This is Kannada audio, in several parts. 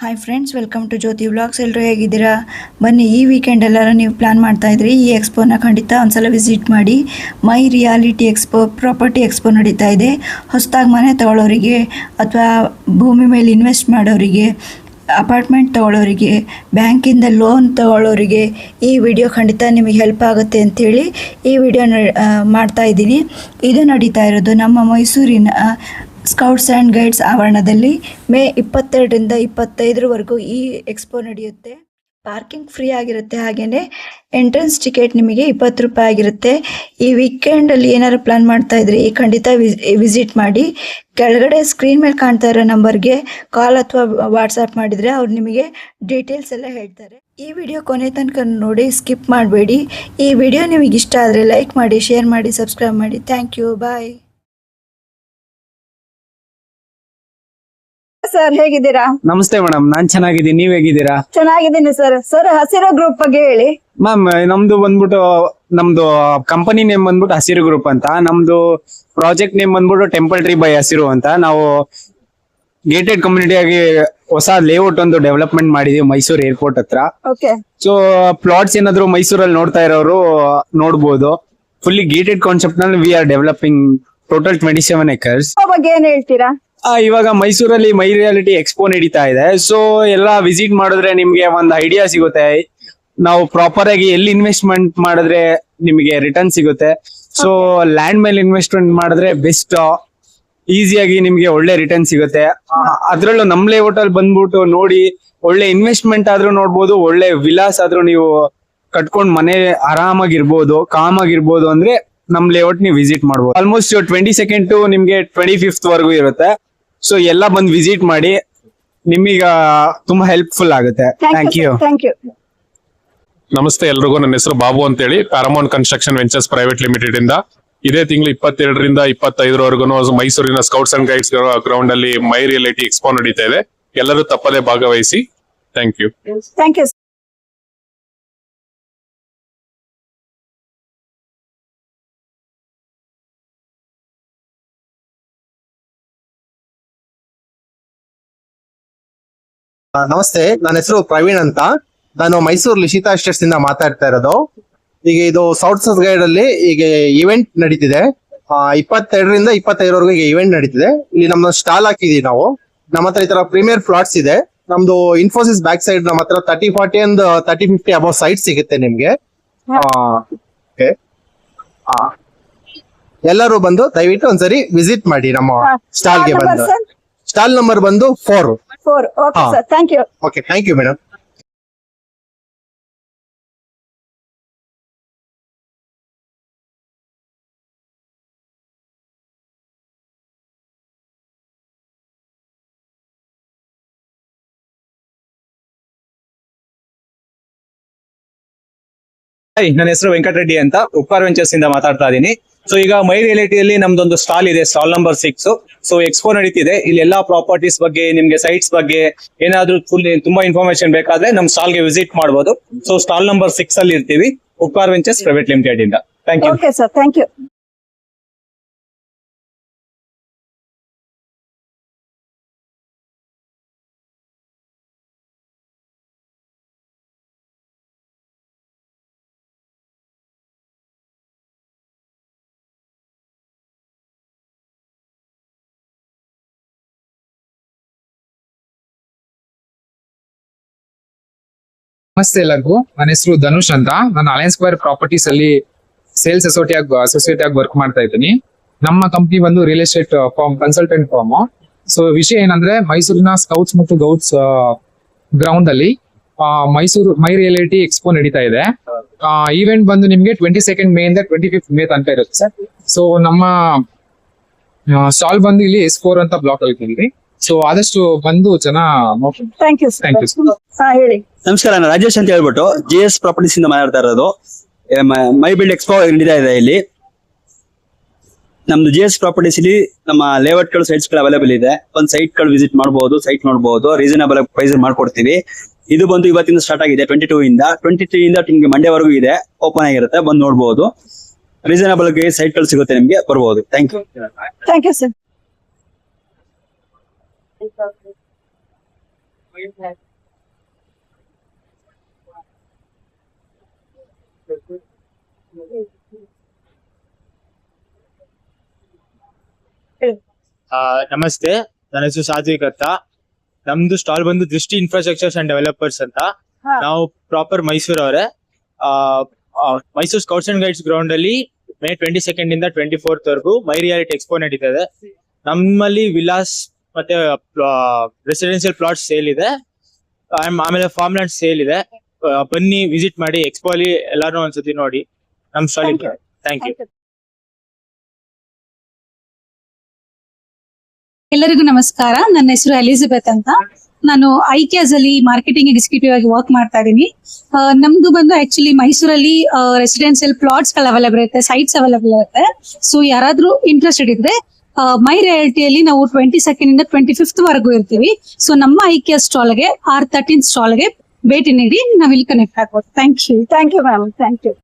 Hi friends, welcome to Jyoti vlogs. ಎಲ್ಲರೂ ಹೇಗಿದ್ದೀರಾ? ಬನ್ನಿ, ಈ ವೀಕೆಂಡ್ ಎಲ್ಲರೂ ನೀವು ಪ್ಲ್ಯಾನ್ ಮಾಡ್ತಾಯಿದ್ರಿ ಈ ಎಕ್ಸ್ಪೋನ ಖಂಡಿತ ಒಂದ್ಸಲ ವಿಸಿಟ್ ಮಾಡಿ. ಮೈ ರಿಯಾಲಿಟಿ ಎಕ್ಸ್ಪೋ, ಪ್ರಾಪರ್ಟಿ ಎಕ್ಸ್ಪೋ ನಡೀತಾ ಇದೆ. ಹೊಸದಾಗಿ ಮನೆ ತಗೊಳ್ಳೋರಿಗೆ ಅಥವಾ ಭೂಮಿ ಮೇಲೆ ಇನ್ವೆಸ್ಟ್ ಮಾಡೋರಿಗೆ, ಅಪಾರ್ಟ್ಮೆಂಟ್ ತಗೊಳ್ಳೋರಿಗೆ, ಬ್ಯಾಂಕಿಂದ ಲೋನ್ ತಗೊಳ್ಳೋರಿಗೆ ಈ ವಿಡಿಯೋ ಖಂಡಿತ ನಿಮಗೆ ಹೆಲ್ಪ್ ಆಗುತ್ತೆ ಅಂಥೇಳಿ ಈ ವಿಡಿಯೋ ಮಾಡ್ತಾ ಇದ್ದೀನಿ. ಇದು ನಡೀತಾ ಇರೋದು ನಮ್ಮ ಮೈಸೂರಿನ ಸ್ಕೌಟ್ಸ್ ಆ್ಯಂಡ್ ಗೈಡ್ಸ್ ಆವರಣದಲ್ಲಿ. ಮೇ 22ರಿಂದ 25ರವರೆಗೂ ಈ ಎಕ್ಸ್ಪೋ ನಡೆಯುತ್ತೆ. ಪಾರ್ಕಿಂಗ್ ಫ್ರೀ ಆಗಿರುತ್ತೆ, ಹಾಗೆಯೇ ಎಂಟ್ರೆನ್ಸ್ ಟಿಕೆಟ್ ನಿಮಗೆ 20 ರೂಪಾಯಿ ಆಗಿರುತ್ತೆ. ಈ ವೀಕೆಂಡಲ್ಲಿ ಏನಾದ್ರು ಪ್ಲಾನ್ ಮಾಡ್ತಾ ಇದ್ರಿ ಖಂಡಿತ ವಿಸಿಟ್ ಮಾಡಿ. ಕೆಳಗಡೆ ಸ್ಕ್ರೀನ್ ಮೇಲೆ ಕಾಣ್ತಾ ಇರೋ ನಂಬರ್ಗೆ ಕಾಲ್ ಅಥವಾ ವಾಟ್ಸಪ್ ಮಾಡಿದರೆ ಅವ್ರು ನಿಮಗೆ ಡೀಟೇಲ್ಸ್ ಎಲ್ಲ ಹೇಳ್ತಾರೆ. ಈ ವಿಡಿಯೋ ಕೊನೆ ತನಕ ನೋಡಿ, ಸ್ಕಿಪ್ ಮಾಡಬೇಡಿ. ಈ ವಿಡಿಯೋ ನಿಮಗೆ ಇಷ್ಟ ಆದರೆ ಲೈಕ್ ಮಾಡಿ, ಶೇರ್ ಮಾಡಿ, ಸಬ್ಸ್ಕ್ರೈಬ್ ಮಾಡಿ. Thank you, bye. ಸರ್, ಹೇಗಿದ್ದೀರಾ? ನಮಸ್ತೆ ಮೇಡಮ್, ನಾನ್ ಚೆನ್ನಾಗಿದ್ದೀನಿ. ನೀವ್ ಹೇಗಿದ್ದೀರಾ? ಚೆನ್ನಾಗಿದ್ದೀನಿ ಸರ್. ಹಸಿರು ಗ್ರೂಪ್ ಬಗ್ಗೆ ಹೇಳಿ. ಮ್ಯಾಮ್, ನಮ್ದು ಕಂಪನಿ ನೇಮ್ ಬಂದ್ಬಿಟ್ಟು ಹಸಿರು ಗ್ರೂಪ್ ಅಂತ. ನಮ್ದು ಪ್ರಾಜೆಕ್ಟ್ ನೇಮ್ ಬಂದ್ಬಿಟ್ಟು ಟೆಂಪಲ್ ಟ್ರೀ ಬೈ ಹಸಿರು ಅಂತ. ನಾವು ಗೇಟೆಡ್ ಕಮ್ಯುನಿಟಿ ಆಗಿ ಹೊಸ ಲೇಔಟ್ ಒಂದು ಡೆವಲಪ್ಮೆಂಟ್ ಮಾಡಿದೀವಿ ಮೈಸೂರು ಏರ್ಪೋರ್ಟ್ ಹತ್ರ. ಸೊ ಪ್ಲಾಟ್ಸ್ ಏನಾದ್ರು ಮೈಸೂರಲ್ಲಿ ನೋಡ್ತಾ ಇರೋರು ನೋಡ್ಬೋದು. ಫುಲ್ಲಿ ಗೇಟೆಡ್ ಕಾನ್ಸೆಪ್ಟ್ ನಲ್ಲಿ we are developing total 27 acres. ಬಗ್ಗೆ ಏನ್ ಹೇಳ್ತೀರಾ? ಇವಾಗ ಮೈಸೂರಲ್ಲಿ ಮೈ ರಿಯಾಲಿಟಿ ಎಕ್ಸ್ಪೋ ನಡೀತಾ ಇದೆ. ಸೊ ಎಲ್ಲ ವಿಸಿಟ್ ಮಾಡಿದ್ರೆ ನಿಮ್ಗೆ ಒಂದು ಐಡಿಯಾ ಸಿಗುತ್ತೆ. ನಾವು ಪ್ರಾಪರ್ ಆಗಿ ಎಲ್ಲಿ ಇನ್ವೆಸ್ಟ್ಮೆಂಟ್ ಮಾಡಿದ್ರೆ ನಿಮಗೆ ರಿಟರ್ನ್ ಸಿಗುತ್ತೆ. ಸೊ ಲ್ಯಾಂಡ್ ಮೇಲೆ ಇನ್ವೆಸ್ಟ್ಮೆಂಟ್ ಮಾಡಿದ್ರೆ ಬೆಸ್ಟ್, ಈಸಿಯಾಗಿ ನಿಮ್ಗೆ ಒಳ್ಳೆ ರಿಟರ್ನ್ ಸಿಗುತ್ತೆ. ಅದ್ರಲ್ಲೂ ನಮ್ ಲೇಔಟ್ ಅಲ್ಲಿ ಬಂದ್ಬಿಟ್ಟು ನೋಡಿ, ಒಳ್ಳೆ ಇನ್ವೆಸ್ಟ್ಮೆಂಟ್ ಆದ್ರೂ ನೋಡ್ಬೋದು, ಒಳ್ಳೆ ವಿಲಾಸ್ ಆದ್ರೂ ನೀವು ಕಟ್ಕೊಂಡ್ ಮನೆ ಆರಾಮಾಗಿರ್ಬೋದು, ಕಾಮ್ ಆಗಿರ್ಬೋದು ಅಂದ್ರೆ ನಮ್ ಲೇಔಟ್ ನೀವು ವಿಸಿಟ್ ಮಾಡ್ಬೋದು. ಆಲ್ಮೋಸ್ಟ್ 22nd to ನಿಮ್ಗೆ 25th ವರೆಗೂ ಇರುತ್ತೆ. ಸೊ ಎಲ್ಲ ಬಂದು ವಿಸಿಟ್ ಮಾಡಿ, ನಿಮೀಗ ತುಂಬಾ ಹೆಲ್ಪ್ಫುಲ್ ಆಗುತ್ತೆ. Thank you. ನಮಸ್ತೆ ಎಲ್ರಿಗೂ. ನನ್ನ ಹೆಸರು ಬಾಬು ಅಂತೇಳಿ, Paramount Construction Ventures Private Limited ಇಂದ ಇದೇ ತಿಂಗಳು 22ರಿಂದ 25ರವರೆಗೂ ಮೈಸೂರಿನ ಸ್ಕೌಟ್ಸ್ ಅಂಡ್ ಗೈಡ್ಸ್ ಗ್ರೌಂಡ್ ಅಲ್ಲಿ ಮೈ ರಿಯಾಲಿಟಿ ಎಕ್ಸ್ಪೋ ನಡೀತಾ ಇದೆ. ಎಲ್ಲರೂ ತಪ್ಪದೇ ಭಾಗವಹಿಸಿ. Thank you. ನಮಸ್ತೆ, ನನ್ನ ಹೆಸರು ಪ್ರವೀಣ್ ಅಂತ. ನಾನು ಮೈಸೂರು ಲಿಶಿತಾ ಎಸ್ಟೇಟ್ಸ್ ಇಂದ ಮಾತಾಡ್ತಾ ಇರೋದು. ಈಗ ಇದು ಸೌತ್ ಗೈಡ್ ಅಲ್ಲಿ ಈಗ ಇವೆಂಟ್ ನಡೀತಿದೆ. 22ರಿಂದ 25ರವರೆಗೂ ಈಗ ಇವೆಂಟ್ ನಡೀತಿದೆ. ಇಲ್ಲಿ ನಮ್ದು ಸ್ಟಾಲ್ ಹಾಕಿದೀವಿ ನಾವು. ನಮ್ಮ ಹತ್ರ ಈ ತರ ಪ್ರೀಮಿಯರ್ ಪ್ಲಾಟ್ಸ್ ಇದೆ. ನಮ್ದು ಇನ್ಫೋಸಿಸ್ ಬ್ಯಾಕ್ ಸೈಡ್ ನಮ್ಮ ಹತ್ರ 30, 40 and 30, 50 ಅಬೌವ್ ಸೈಟ್ ಸಿಗುತ್ತೆ ನಿಮ್ಗೆ. ಎಲ್ಲರೂ ಬಂದು ದಯವಿಟ್ಟು ಒಂದ್ಸರಿ ವಿಸಿಟ್ ಮಾಡಿ ನಮ್ಮ ಸ್ಟಾಲ್ಗೆ ಬಂದು. ಸ್ಟಾಲ್ ನಂಬರ್ ಬಂದು 4. Okay sir, thank you. Okay, thank you madam. ನನ್ನ ಹೆಸರು ವೆಂಕಟರೆಡ್ಡಿ ಅಂತ, ಉಪ್ಕಾರ್ ವೆಂಚರ್ಸ್ ಇಂದ ಮಾತಾಡ್ತಾ ಇದ್ದೀನಿ. ಸೊ ಈಗ ಮೈ ರಿಯಾಲಿಟಿಯಲ್ಲಿ ನಮ್ದೊಂದು ಸ್ಟಾಲ್ ಇದೆ, ಸ್ಟಾಲ್ ನಂಬರ್ 6. ಸೊ ಎಕ್ಸ್ಪೋ ನಡೀತಿದೆ. ಇಲ್ಲಿ ಎಲ್ಲಾ ಪ್ರಾಪರ್ಟೀಸ್ ಬಗ್ಗೆ, ನಿಮ್ಗೆ ಸೈಟ್ಸ್ ಬಗ್ಗೆ ಏನಾದ್ರೂ ತುಂಬಾ ಇನ್ಫಾರ್ಮೇಶನ್ ಬೇಕಾದ್ರೆ ನಮ್ ಸ್ಟಾಲ್ ಗೆ ವಿಸಿಟ್ ಮಾಡಬಹುದು. ಸೊ ಸ್ಟಾಲ್ ನಂಬರ್ 6 ಅಲ್ಲಿ ಇರ್ತೀವಿ, ಉಪ್ಕಾರ್ ವೆಂಚರ್ಸ್ ಪ್ರೈವೇಟ್ ಲಿಮಿಟೆಡ್ ಇಂದ. Thank you. Okay sir, thank you. ನಮಸ್ತೆ ಎಲ್ಲರಿಗೂ. ನನ್ನ ಹೆಸರು ಧನುಷ್ ಅಂತ. ನಾನು ಅಲಯನ್ಸ್ ಸ್ಕ್ವೇರ್ ಪ್ರಾಪರ್ಟೀಸ್ ಅಲ್ಲಿ ಸೇಲ್ಸ್ ಅಸೋಸಿಯೇಟ್ ಆಗಿ ವರ್ಕ್ ಮಾಡ್ತಾ ಇದ್ದೀನಿ. ನಮ್ಮ ಕಂಪ್ನಿ ಬಂದು real estate firm, consultant firm. So ವಿಷಯ ಏನಂದ್ರೆ, ಮೈಸೂರಿನ ಸ್ಕೌಟ್ಸ್ ಮತ್ತು ಗೌಟ್ಸ್ ಗ್ರೌಂಡ್ ಅಲ್ಲಿ ಮೈಸೂರು ಮೈ ರಿಯಾಲಿಟಿ ಎಕ್ಸ್ಪೋ ನಡೀತಾ ಇದೆ. ಈವೆಂಟ್ ಬಂದು ನಿಮ್ಗೆ 22nd May ಇಂದ 25th May ತನಕ ಇರುತ್ತೆ ಸರ್. ಸೊ ನಮ್ಮ ಸ್ಟಾಲ್ ಬಂದು ಇಲ್ಲಿ S4 ಅಂತ ಬ್ಲಾಕ್ ಅಲ್ಲಿ ಇದ್ದೀವಿ. ಸೊ ಆದಷ್ಟು ಬಂದು ಚೆನ್ನಾಗಿ. Thank you. ಹೇಳಿ. ನಮಸ್ಕಾರ, ನಾನು ರಾಜೇಶ್ ಅಂತ ಹೇಳ್ಬಿಟ್ಟು GS ಪ್ರಾಪರ್ಟೀಸ್ ಇಂದ ಮಾತಾಡ್ತಾ ಇರೋದು. ಮೈ ಬಿಲ್ಡ್ ಎಕ್ಸ್ಪೋ ನಡೀತಾ ಇದೆ ಇಲ್ಲಿ. ನಮ್ದು GS ಪ್ರಾಪರ್ಟೀಸ್ ಇಲ್ಲಿ ನಮ್ಮ ಲೇಔಟ್ ಗಳು, ಸೈಟ್ಸ್ ಗಳು ಅವೈಲೇಬಲ್ ಇದೆ. ಒಂದು ಸೈಟ್ ಗಳು ವಿಸಿಟ್ ಮಾಡಬಹುದು, ಸೈಟ್ ನೋಡಬಹುದು, ರೀಸನಬಲ್ ಪ್ರೈಸ್ ಮಾಡ್ಕೊಡ್ತೀವಿ. ಇದು ಬಂದು ಇವತ್ತಿಂದ ಸ್ಟಾರ್ಟ್ ಆಗಿದೆ, 22 ಇಂದ 23 ಇಂದ ನಿಮ್ಗೆ ಮಂಡೇವರೆಗೂ ಇದೆ, ಓಪನ್ ಆಗಿರುತ್ತೆ, ಬಂದು ನೋಡಬಹುದು. ರೀಸನಬಲ್ ಸೈಟ್ ಗಳು ಸಿಗುತ್ತೆ, ನಿಮ್ಗೆ ಬರ್ಬೋದು. Thank you. Thank you sir. ನಮಸ್ತೆ, ನನ್ನ ಹೆಸರು ಸಾತ್ವಿಕ್ ಅಂತ. ನಮ್ದು ಸ್ಟಾಲ್ ಬಂದು ದೃಷ್ಟಿ ಇನ್ಫ್ರಾಸ್ಟ್ರಕ್ಚರ್ಸ್ ಅಂಡ್ ಡೆವಲಪರ್ಸ್ ಅಂತ. ನಾವು ಪ್ರಾಪರ್ ಮೈಸೂರು ಅವರೇ. Mysuru scouts and guides ground ಅಲ್ಲಿ May 22 ಇಂದ 24 ವರೆಗೂ ಮೈ ರಿಯಾಲಿಟಿ ಎಕ್ಸ್ಪೋ ನಡೀತಾ ಇದೆ. ನಮ್ಮಲ್ಲಿ ವಿಲಾಸ್ ಮತ್ತೆ ರೆಸಿಡೆನ್ಸಿಯಲ್ ಪ್ಲಾಟ್ ಸೇಲ್ ಇದೆ, ಆಮೇಲೆ ಫಾರ್ಮ್ ಲ್ಯಾಂಡ್ ಸೇಲ್ ಇದೆ. ಬನ್ನಿ ವಿಸಿಟ್ ಮಾಡಿ, ಎಕ್ಸ್ಪೋ ಅಲ್ಲಿ ಎಲ್ಲಾರು ಒಂದ್ಸತಿ ನೋಡಿ ನಮ್ ಸ್ಟಾಲ್ ಇದೆ. Thank you. ಎಲ್ಲರಿಗೂ ನಮಸ್ಕಾರ. ನನ್ನ ಹೆಸರು ಎಲಿಜಬೆತ್ ಅಂತ. ನಾನು ಐಕ್ಯಾಸ್ ಅಲ್ಲಿ ಮಾರ್ಕೆಟಿಂಗ್ ಎಕ್ಸಿಕ್ಯೂಟಿವ್ ಆಗಿ ವರ್ಕ್ ಮಾಡ್ತಾ ಇದ್ದೀನಿ. ನಮ್ದು ಬಂದು ಆಕ್ಚುಲಿ ಮೈಸೂರಲ್ಲಿ ರೆಸಿಡೆನ್ಸಿಯಲ್ ಪ್ಲಾಟ್ಸ್ ಗಳು ಅವೈಲೇಬಲ್ ಇರುತ್ತೆ, ಸೈಟ್ಸ್ ಅವೈಲೇಬಲ್ ಇರುತ್ತೆ. ಸೊ ಯಾರಾದ್ರೂ ಇಂಟ್ರೆಸ್ಟೆಡ್ ಇದ್ರೆ ಮೈ ರಿಯಾಲಿಟಿಯಲ್ಲಿ ನಾವು 22 ಇಂದ 25 ವರೆಗೂ ಇರ್ತೀವಿ. ಸೊ ನಮ್ಮ ಐಕ್ಯಾಸ್ ಸ್ಟಾಲ್ಗೆ R13 ಸ್ಟಾಲ್ಗೆ ಭೇಟಿ ನೀಡಿ ನಾವ್ ಇಲ್ಲಿ ಕನೆಕ್ಟ್ ಆಗ್ಬೋದು. Thank you ma'am. Thank you.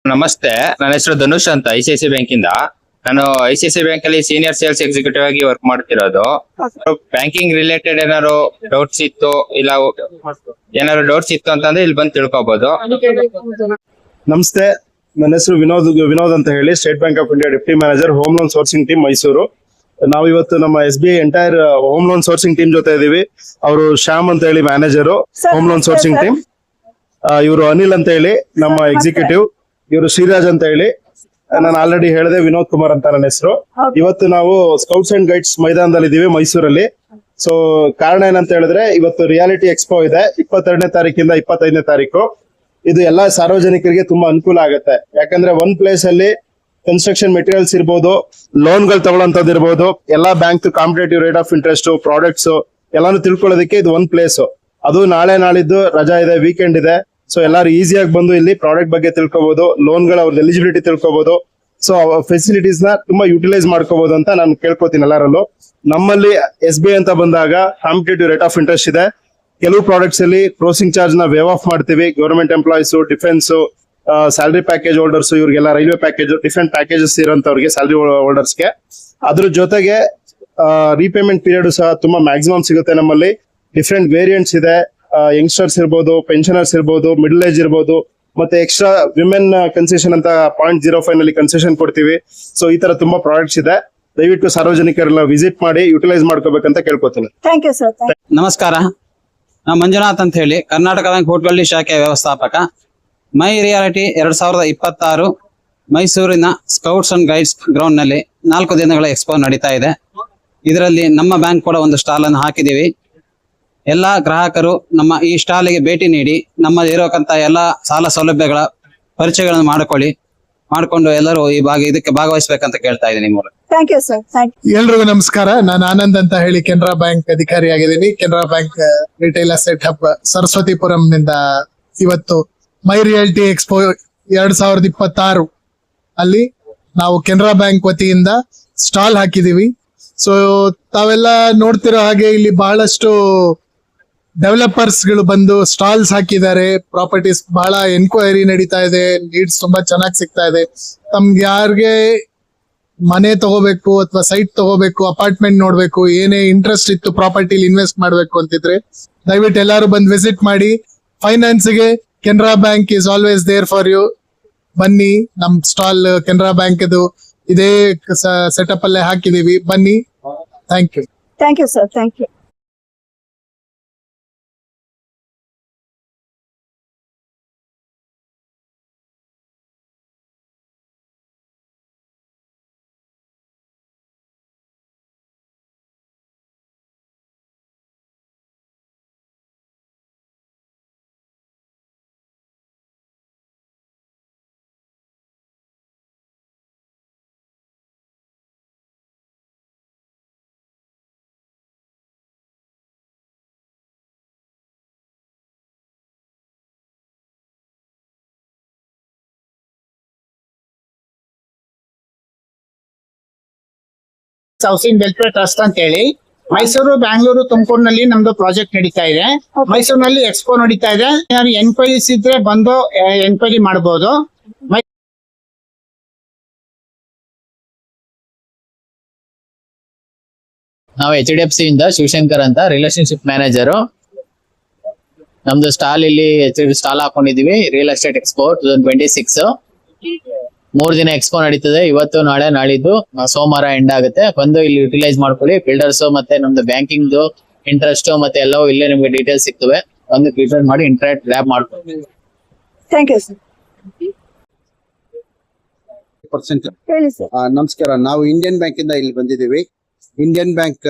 ನಮಸ್ತೆ, ನನ್ನ ಹೆಸರು ಧನುಷ್ ಅಂತ, ICICI ಬ್ಯಾಂಕ್ ಇಂದ. ನಾನು ICICI ಬ್ಯಾಂಕ್ ಅಲ್ಲಿ ಸೀನಿಯರ್ ಸೇಲ್ಸ್ ಎಕ್ಸಿಕ್ಯೂಟಿವ್ ಆಗಿ ವರ್ಕ್ ಮಾಡ್ತಿರೋದು. ಬ್ಯಾಂಕಿಂಗ್ ರಿಲೇಟೆಡ್ ಏನಾದ್ರು ಡೌಟ್ಸ್ ಇತ್ತು, ಇಲ್ಲ ಏನಾದ್ರು ಡೌಟ್ಸ್ ಇತ್ತು ಅಂತಂದ್ರೆ ಇಲ್ಲಿ ಬಂದು ತಿಳ್ಕೊಬಹುದು. ನಮಸ್ತೆ, ನನ್ನ ಹೆಸರು ವಿನೋದ್ ಅಂತ ಹೇಳಿ, state bank of India deputy manager, home loan sourcing team Mysuru. ನಾವು ಇವತ್ತು ನಮ್ಮ SBI entire home loan sourcing team ಜೊತೆ ಇದೀವಿ. ಅವರು ಶ್ಯಾಮ್ ಅಂತ ಹೇಳಿ manager home loan sourcing team, ಇವರು ಅನಿಲ್ ಅಂತ ಹೇಳಿ ನಮ್ಮ ಎಕ್ಸಿಕ್ಯೂಟಿವ್, ಇವರು ಶ್ರೀರಾಜ್ ಅಂತ ಹೇಳಿ, ನಾನು ಆಲ್ರೆಡಿ ಹೇಳಿದೆ ವಿನೋದ್ ಕುಮಾರ್ ಅಂತ ನನ್ನ ಹೆಸರು. ಇವತ್ತು ನಾವು ಸ್ಕೌಟ್ಸ್ ಅಂಡ್ ಗೈಡ್ಸ್ ಮೈದಾನದಲ್ಲಿ ಇದೀವಿ ಮೈಸೂರಲ್ಲಿ. ಸೊ ಕಾರಣ ಏನಂತ ಹೇಳಿದ್ರೆ, ಇವತ್ತು ರಿಯಾಲಿಟಿ ಎಕ್ಸ್ಪೋ ಇದೆ 22ನೇ ತಾರೀಕಿಂದ 25ನೇ ತಾರೀಕು. ಇದು ಎಲ್ಲಾ ಸಾರ್ವಜನಿಕರಿಗೆ ತುಂಬಾ ಅನುಕೂಲ ಆಗುತ್ತೆ. ಯಾಕಂದ್ರೆ ಒಂದ್ ಪ್ಲೇಸ್ ಅಲ್ಲಿ ಕನ್ಸ್ಟ್ರಕ್ಷನ್ ಮೆಟೀರಿಯಲ್ಸ್ ಇರ್ಬೋದು, ಲೋನ್ಗಳು ತಗೊಳ್ಳೋಂಥದ್ದು ಇರ್ಬೋದು, ಎಲ್ಲಾ bank competitive rate of interest, products ಎಲ್ಲಾನು ತಿಳ್ಕೊಳ್ಳೋದಕ್ಕೆ ಇದು ಒಂದ್ ಪ್ಲೇಸ್. ಅದು ನಾಳೆ ನಾಳಿದ್ದು ರಜಾ ಇದೆ, ವೀಕೆಂಡ್ ಇದೆ. ಸೊ ಎಲ್ಲಾರು ಈಸಿಯಾಗಿ ಬಂದು ಇಲ್ಲಿ ಪ್ರಾಡಕ್ಟ್ ಬಗ್ಗೆ ತಿಳ್ಕೊಬಹುದು, ಲೋನ್ಗಳ ಅವ್ರದ್ದು ಎಲಿಜಿಬಿಲಿಟಿ ತಿಳ್ಕೊಬಹುದು. ಸೊ ಫೆಸಿಲಿಟೀಸ್ ನ ತುಂಬಾ ಯುಟಿಲೈಸ್ ಮಾಡ್ಕೋಬಹುದು ಅಂತ ನಾನು ಕೇಳ್ಕೊತೀನಿ ಎಲ್ಲರಲ್ಲೂ. ನಮ್ಮಲ್ಲಿ SBI ಅಂತ ಬಂದಾಗ ಕಾಂಪಿಟೇಟಿವ್ ರೇಟ್ ಆಫ್ ಇಂಟ್ರೆಸ್ಟ್ ಇದೆ. ಕೆಲವು ಪ್ರಾಡಕ್ಟ್ಸ್ ಅಲ್ಲಿ ಪ್ರೋಸೆಸಿಂಗ್ ಚಾರ್ಜ್ ನ ವೇವ್ ಆಫ್ ಮಾಡ್ತೀವಿ. Government employees, defence, salary package holders, ಇವ್ರಿಗೆಲ್ಲ ರೈಲ್ವೆ ಪ್ಯಾಕೇಜ್, ಡಿಫ್ರೆಂಟ್ ಪ್ಯಾಕೇಜಸ್ ಇರೋಂಥವ್ರಿಗೆ, ಸ್ಯಾಲರಿ ಹೋಲ್ಡರ್ಸ್ಗೆ. ಅದ್ರ ಜೊತೆಗೆ ರೀಪೇಮೆಂಟ್ ಪೀರಿಯಡ್ ಸಹ ತುಂಬಾ ಮ್ಯಾಕ್ಸಿಮಮ್ ಸಿಗುತ್ತೆ ನಮ್ಮಲ್ಲಿ. ಡಿಫ್ರೆಂಟ್ ವೇರಿಯಂಟ್ಸ್ ಇದೆ. ಯಂಗ್ಸ್ಟರ್ಸ್ ಇರ್ಬೋದು, ಪೆನ್ಷನರ್ಸ್ ಇರ್ಬೋದು, ಮಿಡಲ್ ಏಜ್ ಇರ್ಬೋದು, ಮತ್ತೆ ಎಕ್ಸ್ಟ್ರಾ ವಿಮೆನ್ ಕನ್ಸೆಷನ್ ಅಂತ 0.05 ನಲ್ಲಿ ಕನ್ಸೆಷನ್ ಕೊಡ್ತೀವಿ. ಸೊ ಈ ತರ ತುಂಬಾ ಪ್ರಾಡಕ್ಟ್ಸ್ ಇದೆ. ದಯವಿಟ್ಟು ಸಾರ್ವಜನಿಕರೆಲ್ಲ ವಿಸಿಟ್ ಮಾಡಿ ಯುಟಿಲೈಸ್ ಮಾಡ್ಕೋಬೇಕಂತ ಕೇಳ್ಕೊತೀನಿ. Thank you sir. ನಮಸ್ಕಾರ, ನಾನು ಮಂಜುನಾಥ್ ಅಂತ ಹೇಳಿ, ಕರ್ನಾಟಕ ಬ್ಯಾಂಕ್ ಹೋಟ್ಗಳ್ಳಿ ಶಾಖೆಯ ವ್ಯವಸ್ಥಾಪಕ. ಮೈ ರಿಯಾಲಿಟಿ 2026 ಮೈಸೂರಿನ ಸ್ಕೌಟ್ಸ್ ಅಂಡ್ ಗೈಡ್ಸ್ ಗ್ರೌಂಡ್ ನಲ್ಲಿ 4 ದಿನಗಳ ಎಕ್ಸ್ಪೋ ನಡೀತಾ ಇದೆ. ಇದರಲ್ಲಿ ನಮ್ಮ ಬ್ಯಾಂಕ್ ಕೂಡ ಒಂದು ಸ್ಟಾಲ್ ಅನ್ನು ಹಾಕಿದೀವಿ. ಎಲ್ಲಾ ಗ್ರಾಹಕರು ನಮ್ಮ ಈ ಸ್ಟಾಲಿಗೆ ಭೇಟಿ ನೀಡಿ ನಮ್ಮಲ್ಲಿರುವಂತ ಎಲ್ಲಾ ಸಾಲ ಸೌಲಭ್ಯಗಳ ಪರಿಚಯಗಳನ್ನು ಮಾಡಿಕೊಂಡು ಎಲ್ಲರೂ ಇದಕ್ಕೆ ಭಾಗವಹಿಸಬೇಕಂತ ಕೇಳ್ತಾ ಇದ್ದೀನಿ ಮೂಲಕ. Thank you sir. ಎಲ್ರಿಗೂ ನಮಸ್ಕಾರ. ನಾನು ಆನಂದ್ ಅಂತ ಹೇಳಿ ಕೆನರಾ ಬ್ಯಾಂಕ್ ಅಧಿಕಾರಿಯಾಗಿದ್ದೀನಿ. Canara bank retail asset hub ಸರಸ್ವತಿಪುರಂನಿಂದ ಇವತ್ತು ಮೈ ರಿಯಾಲಿಟಿ ಎಕ್ಸ್ಪೋ 2026 ಅಲ್ಲಿ ನಾವು ಕೆನರಾ ಬ್ಯಾಂಕ್ ವತಿಯಿಂದ ಸ್ಟಾಲ್ ಹಾಕಿದೀವಿ. ಸೊ ತಾವೆಲ್ಲ ನೋಡ್ತಿರೋ ಹಾಗೆ ಇಲ್ಲಿ ಬಹಳಷ್ಟು ಡೆವಲಪರ್ಸ್ ಗಳು ಬಂದು ಸ್ಟಾಲ್ಸ್ ಹಾಕಿದ್ದಾರೆ. ಪ್ರಾಪರ್ಟೀಸ್ ಬಹಳ ಎನ್ಕ್ವೈರಿ ನಡೀತಾ ಇದೆ, ಲೀಡ್ಸ್ ತುಂಬಾ ಚೆನ್ನಾಗಿ ಸಿಗ್ತಾ ಇದೆ. ತಮ್ಗೆ ಯಾರಿಗೆ ಮನೆ ತಗೋಬೇಕು ಅಥವಾ ಸೈಟ್ ತಗೋಬೇಕು, ಅಪಾರ್ಟ್ಮೆಂಟ್ ನೋಡ್ಬೇಕು, ಏನೇ ಇಂಟ್ರೆಸ್ಟ್ ಇತ್ತು ಪ್ರಾಪರ್ಟಿಲಿ ಇನ್ವೆಸ್ಟ್ ಮಾಡ್ಬೇಕು ಅಂತಿದ್ರೆ ದಯವಿಟ್ಟು ಎಲ್ಲಾರು ಬಂದು ವಿಸಿಟ್ ಮಾಡಿ. ಫೈನಾನ್ಸ್ ಗೆ Canara bank is always there for you. ಬನ್ನಿ, ನಮ್ ಸ್ಟಾಲ್ ಕೆನರಾ ಬ್ಯಾಂಕ್ ಇದು ಇದೇ ಸೆಟಪ್ ಅಲ್ಲೇ ಹಾಕಿದೀವಿ, ಬನ್ನಿ. Thank you. Thank you sir, thank you. Housing welfare trust ಅಂತ ಹೇಳಿ ಮೈಸೂರು, ಬ್ಯಾಂಗ್ಳೂರು, ತುಮಕೂರಿನಲ್ಲಿ ನಮ್ದು ಪ್ರಾಜೆಕ್ಟ್ ನಡೀತಾ ಇದೆ. ಮೈಸೂರಿನಲ್ಲಿ ಎಕ್ಸ್ಪೋ ನಡೀತಾ ಇದೆ. ಏನಾದ್ರು ಎನ್ಕ್ವೈರೀಸ್ ಇದ್ರೆ ಬಂದು ಎನ್ಕ್ವೈರಿ ಮಾಡಬಹುದು. ನಾವು HDFC ಇಂದ ಶಿವಶಂಕರ್ ಅಂತ ರಿಲೇಶನ್ಶಿಪ್ ಮ್ಯಾನೇಜರು. ನಮ್ದು ಸ್ಟಾಲ್ ಇಲ್ಲಿ ಸ್ಟಾಲ್ ಹಾಕೊಂಡಿದೀವಿ. ರಿಯಲ್ ಎಸ್ಟೇಟ್ ಎಕ್ಸ್ಪೋ 2026 3 ದಿನ ಎಕ್ಸ್ಪೋ ನಡೀತದೆ. ಇವತ್ತು, ನಾಳೆ, ನಾಳಿದ್ದು, ಸೋಮವಾರ ಎಂಡ್ ಆಗುತ್ತೆ. ಬಂದು ಇಲ್ಲಿ ಯುಟಿಲೈಸ್ ಮಾಡ್ಕೊಳ್ಳಿ. ಬಿಲ್ಡರ್ಸ್ ಮತ್ತೆ ನಮ್ದು ಬ್ಯಾಂಕಿಂಗ್ ಇಂಟ್ರೆಸ್ಟ್ ಮತ್ತೆ ಎಲ್ಲವೂ ಇಲ್ಲೇ ನಿಮ್ಗೆ ಡೀಟೇಲ್ಸ್ ಸಿಗ್ತವೆ. ಒಂದು ಕ್ಲಿಕ್ ಮಾಡಿ ಇಂಟರ್ನೆಟ್ ಗ್ರ್ಯಾಬ್ ಮಾಡ್ಕೊಳ್ಳಿ. Thank you sir. ಹೇಳಿ ಸರ್. ನಮಸ್ಕಾರ. ನಾವು ಇಂಡಿಯನ್ ಬ್ಯಾಂಕ್ ಇಂದ ಇಲ್ಲಿ ಬಂದಿದ್ದೀವಿ. Indian bank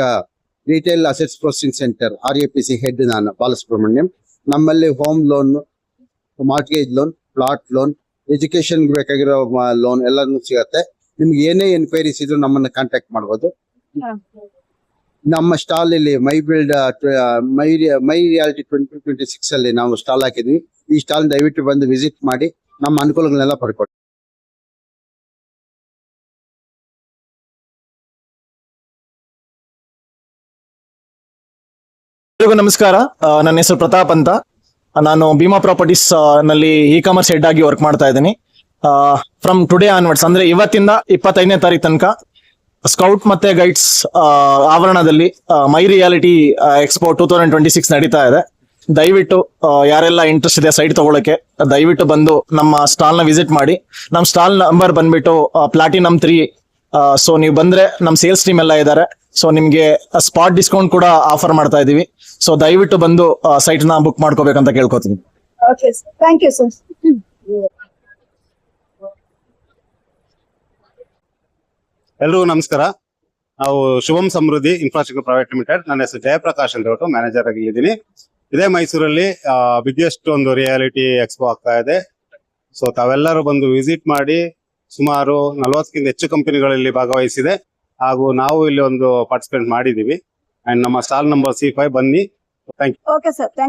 retail assets processing centre RAPC head ನಾನು ಬಾಲಸುಬ್ರಹ್ಮಣ್ಯಂ. ನಮ್ಮಲ್ಲಿ home loan, mortgage loan, plot loan, education ಬೇಕಾಗಿರೋ ಲೋನ್ ಎಲ್ಲಾನು ಸಿಗತ್ತೆ. ನಿಮ್ಗೆ ಏನೇ ಎನ್ಕ್ವೈರೀಸ್ ಇದ್ರು ನಮ್ಮನ್ನ ಕಾಂಟ್ಯಾಕ್ಟ್ ಮಾಡ್ಬೋದು. ನಮ್ಮ ಸ್ಟಾಲ್ ಇಲ್ಲಿ ಮೈ ರಿಯಾಲಿಟಿ 2026 ಅಲ್ಲಿ ನಾವು ಸ್ಟಾಲ್ ಹಾಕಿದ್ವಿ. ಈ ಸ್ಟಾಲ್ ದಯವಿಟ್ಟು ಬಂದು ವಿಸಿಟ್ ಮಾಡಿ ನಮ್ಮ ಅನುಕೂಲಗಳನ್ನೆಲ್ಲ ಪಡ್ಕೊಳ್ಳಿ. ಎಲ್ರಿಗೂ ನಮಸ್ಕಾರ. ನನ್ನ ಹೆಸರು ಪ್ರತಾಪ್ ಅಂತ. ನಾನು ಭೀಮಾ ಪ್ರಾಪರ್ಟೀಸ್ ನಲ್ಲಿ ಇ-ಕಾಮರ್ಸ್ ಹೆಡ್ ಆಗಿ ವರ್ಕ್ ಮಾಡ್ತಾ ಇದ್ದೀನಿ. ಫ್ರಮ್ ಟುಡೇ ಆನ್ವರ್ಡ್ಸ್, ಅಂದ್ರೆ ಇವತ್ತಿಂದ 25ನೇ ತಾರೀಕು ತನಕ ಸ್ಕೌಟ್ ಮತ್ತೆ ಗೈಡ್ಸ್ ಆವರಣದಲ್ಲಿ ಮೈ ರಿಯಾಲಿಟಿ ಎಕ್ಸ್ಪೋ 2026 ನಡೀತಾ ಇದೆ. ದಯವಿಟ್ಟು ಯಾರೆಲ್ಲ ಇಂಟ್ರೆಸ್ಟ್ ಇದೆ ಸೈಟ್ ತಗೊಳಕ್ಕೆ, ದಯವಿಟ್ಟು ಬಂದು ನಮ್ಮ ಸ್ಟಾಲ್ ನ ವಿಸಿಟ್ ಮಾಡಿ. ನಮ್ಮ ಸ್ಟಾಲ್ ನಂಬರ್ ಬಂದ್ಬಿಟ್ಟು ಪ್ಲಾಟಿನಮ್ 3. ಸೊ ನೀವು ಬಂದ್ರೆ ನಮ್ಮ ಸೇಲ್ಸ್ ಟೀಮ್ ಎಲ್ಲ ಇದ್ದಾರೆ. ಸೊ ನಿಮ್ಗೆ ಸ್ಪಾಟ್ ಡಿಸ್ಕೌಂಟ್ ಕೂಡ ಆಫರ್ ಮಾಡ್ತಾ ಇದೀವಿ. ಸೊ ದಯವಿಟ್ಟು ಬಂದು ಸೈಟ್ ನ ಬುಕ್ ಮಾಡ್ಕೋಬೇಕಂತ ಕೇಳ್ಕೊತೀನಿ. Okay sir, thank you sir. ಎಲ್ರಿಗೂ ನಮಸ್ಕಾರ. ನಾವು Shubham Samriddhi Infrastructure Private Limited. ನನ್ನ ಹೆಸರು ಜಯಪ್ರಕಾಶ್ ಅಂತ ಹೇಳ್ಬಿಟ್ಟು ಮ್ಯಾನೇಜರ್ ಆಗಿ ಇದ್ದೀನಿ. ಇದೇ ಮೈಸೂರಲ್ಲಿ ಬಿಗ್ಗೆಸ್ಟ್ ಒಂದು ರಿಯಾಲಿಟಿ ಎಕ್ಸ್ಪೋ ಆಗ್ತಾ ಇದೆ. ಸೊ ತಾವೆಲ್ಲರೂ ಬಂದು ವಿಸಿಟ್ ಮಾಡಿ. ಸುಮಾರು 40ಕ್ಕಿಂತ ಹೆಚ್ಚು ಕಂಪನಿಗಳಲ್ಲಿ ಭಾಗವಹಿಸಿದೆ ಹಾಗೂ ನಾವು ಇಲ್ಲಿ ಒಂದು ಪಾರ್ಟಿಸಿಪೇಟ್ ಮಾಡಿದೀವಿ. ಅಂಡ್ ನಮ್ಮ ಸ್ಟಾಲ್ ನಂಬರ್ C5 ಬನ್ನಿ. Thank you. Okay sir, thank you.